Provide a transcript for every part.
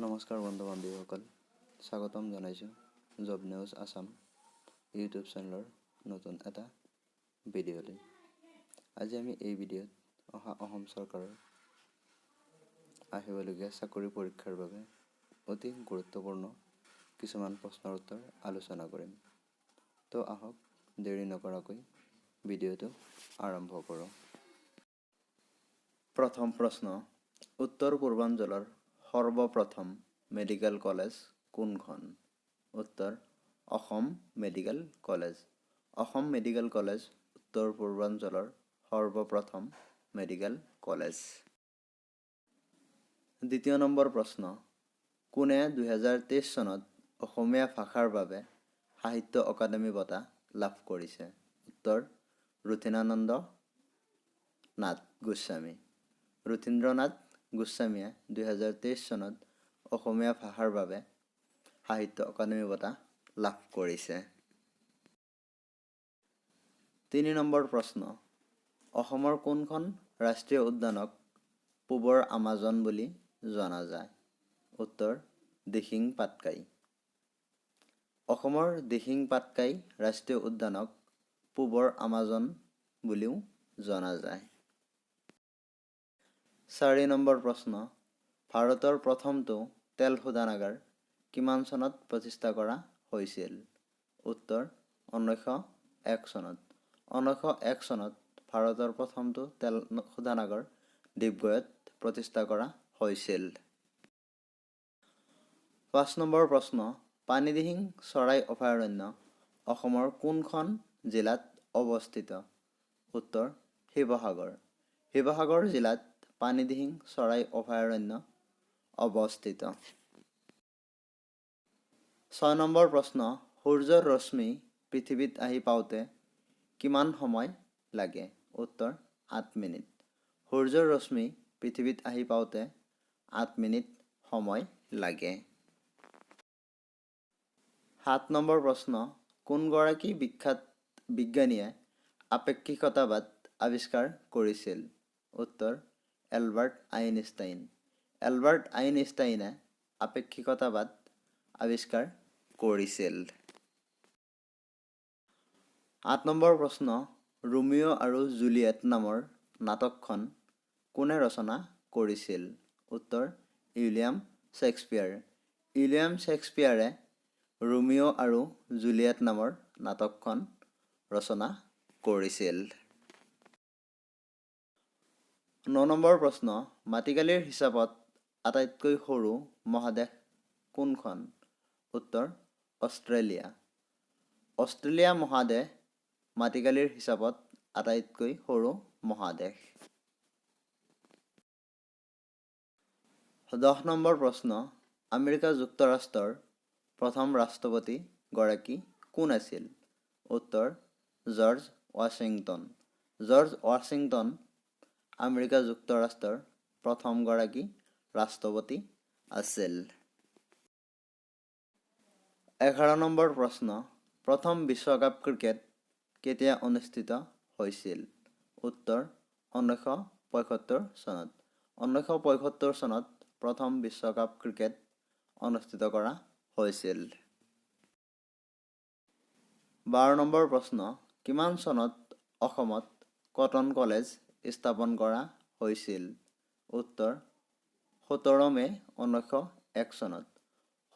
নমস্কাৰ বন্ধু বান্ধৱীসকল, স্বাগতম জনাইছোঁ জব নিউজ আছাম ইউটিউব চেনেলৰ নতুন এটা ভিডিঅ'লৈ। আজি আমি এই ভিডিঅ'ত অসম চৰকাৰৰ আহিবলগীয়া চাকৰি পৰীক্ষাৰ বাবে অতি গুৰুত্বপূৰ্ণ কিছুমান প্ৰশ্নৰ উত্তৰ আলোচনা কৰিম। তো আহক দেৰি নকৰাকৈ ভিডিঅ'টো আৰম্ভ কৰোঁ। প্ৰথম প্ৰশ্ন, উত্তৰ পূৰ্বাঞ্চলৰ সৰ্বপ্ৰথম মেডিকেল কলেজ কোনখন? উত্তৰ Assam medical college. Assam medical college উত্তৰ পূৰ্বাঞ্চলৰ সৰ্বপ্ৰথম মেডিকেল কলেজ। দ্বিতীয় নম্বৰ প্ৰশ্ন, কোনে 2023 চনত অসমীয়া ভাষাৰ বাবে সাহিত্য অকাডেমী বঁটা লাভ কৰিছে? উত্তৰ ৰুথিনানন্দ নাথ গোস্বামী। ৰুথীন্দ্ৰনাথ গোস্বামীয়ে 2023 চনত অসমীয়া ভাষাৰ বাবে সাহিত্য অকাডেমী বঁটা লাভ কৰিছে। 3 নম্বৰ প্ৰশ্ন, অসমৰ কোনখন ৰাষ্ট্ৰীয় উদ্যানক পূবৰ আমাজন বুলি জনা যায়? উত্তৰ দিহিং পাটকাই। অসমৰ দিহিং পাটকাই ৰাষ্ট্ৰীয় উদ্যানক পূবৰ আমাজন বুলিও জনা যায়। 4 নম্বৰ প্ৰশ্ন, ভাৰতৰ প্ৰথমটো তেল শোধনাগাৰ কিমান চনত প্ৰতিষ্ঠা কৰা হৈছিল? উত্তৰ 1901 চনত। 1901 চনত ভাৰতৰ প্ৰথমটো তেল শোধনাগাৰ ডিগবৈত প্ৰতিষ্ঠা কৰা হৈছিল। 5 নম্বৰ প্ৰশ্ন, পানীদিহিং চৰাই অভয়াৰণ্য অসমৰ কোনখন জিলাত অৱস্থিত? উত্তৰ শিৱসাগৰ। শিৱসাগৰ জিলাত পানীদিহিং চৰাই অভয়াৰণ্য অৱস্থিত। 6 নম্বৰ প্ৰশ্ন, সূৰ্যৰ ৰশ্মি পৃথিৱীত আহি পাওঁতে কিমান সময় লাগে? উত্তৰ 8 মিনিট। সূৰ্যৰ ৰশ্মি পৃথিৱীত আহি পাওঁতে 8 মিনিট সময় লাগে। 7 নম্বৰ প্ৰশ্ন, কোনগৰাকী বিখ্যাত বিজ্ঞানীয়ে আপেক্ষিকতাবাদ আৱিষ্কাৰ কৰিছিল? উত্তৰ এলবাৰ্ট আইনষ্টাইন। এলবাৰ্ট আইনষ্টাইনে আপেক্ষিকতাবাদ আৱিষ্কাৰ কৰিছিল। 8 নম্বৰ প্ৰশ্ন, ৰোমিঅ' আৰু জুলিয়েট নামৰ নাটকখন কোনে ৰচনা কৰিছিল? উত্তৰ উইলিয়াম শ্বেক্সপিয়াৰ। উইলিয়াম শ্বেক্সপিয়াৰে ৰোমিঅ' আৰু জুলিয়েট নামৰ নাটকখন ৰচনা কৰিছিল। 9 নম্বৰ প্ৰশ্ন, মাটিকালিৰ হিচাপত আটাইতকৈ সৰু মহাদেশ কোনখন? উত্তৰ অষ্ট্ৰেলিয়া। অষ্ট্ৰেলিয়া মহাদেশ মাটিকালিৰ হিচাপত আটাইতকৈ সৰু মহাদেশ। 10 নম্বৰ প্ৰশ্ন, আমেৰিকা যুক্তৰাষ্ট্ৰৰ প্ৰথম ৰাষ্ট্ৰপতি গৰাকী কোন আছিল? উত্তৰ George Washington. George Washington America যুক্তৰাষ্ট্ৰৰ প্ৰথমগৰাকী ৰাষ্ট্ৰপতি আছিল। 11 নম্বৰ প্ৰশ্ন, প্ৰথম বিশ্বকাপ ক্ৰিকেট কেতিয়া অনুষ্ঠিত হৈছিল? উত্তৰ 1975 চনত। 1975 চনত প্ৰথম বিশ্বকাপ ক্ৰিকেট অনুষ্ঠিত কৰা হৈছিল। 12 নম্বৰ প্ৰশ্ন, কিমান চনত অসমত কটন কলেজ স্থাপন কৰা হৈছিল? উত্তৰ 17 মে' 1901 চনত।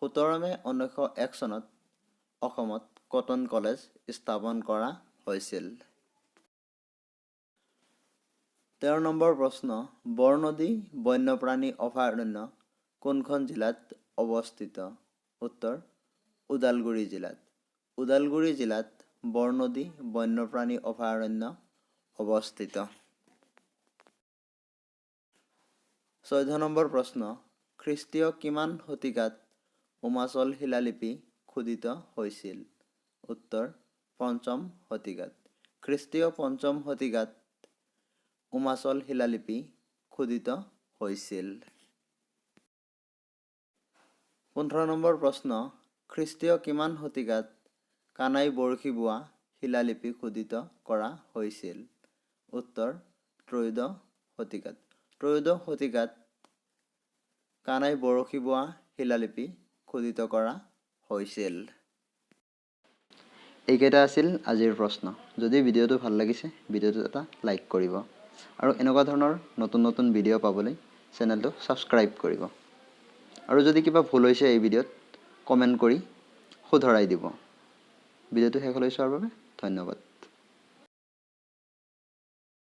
17 মে' 1901 চনত অসমত কটন কলেজ স্থাপন কৰা হৈছিল। 13 নম্বৰ প্ৰশ্ন, বৰনদী বন্যপ্ৰাণী অভয়াৰণ্য কোনখন জিলাত অৱস্থিত? উত্তৰ ওদালগুৰি জিলাত। ওদালগুৰি জিলাত বৰনদী বন্যপ্ৰাণী অভয়াৰণ্য অৱস্থিত। 14 নম্বৰ প্ৰশ্ন, খ্ৰীষ্টীয় কিমান শতিকাত উমাচল শিলালিপি খোদিত হৈছিল? উত্তৰ 5ম শতিকাত। খ্ৰীষ্টীয় 5ম শতিকাত উমাচল শিলালিপি খোদিত হৈছিল। 15 নম্বৰ প্ৰশ্ন, খ্ৰীষ্টীয় কিমান শতিকাত কানাই বৰশী বোৱা শিলালিপি খোদিত কৰা হৈছিল? উত্তৰ ত্ৰয়োদশ শতিকাত। ত্ৰয়োদশ শতিকাত কানাই বৰশী বোৱা শিলালিপি খোদিত কৰা হৈছিল? এইকেইটা আছিল আজিৰ প্ৰশ্ন। যদি ভিডিঅ'টো ভাল লাগিছে ভিডিঅ'টো এটা লাইক কৰিব আৰু এনেকুৱা ধৰণৰ নতুন নতুন ভিডিঅ' পাবলৈ চেনেলটো ছাবস্ক্ৰাইব কৰিব আৰু যদি কিবা ভুল হৈছে এই ভিডিঅ'ত কমেণ্ট কৰি শুধৰাই দিব। ভিডিঅ'টো শেষলৈ চোৱাৰ বাবে ধন্যবাদ।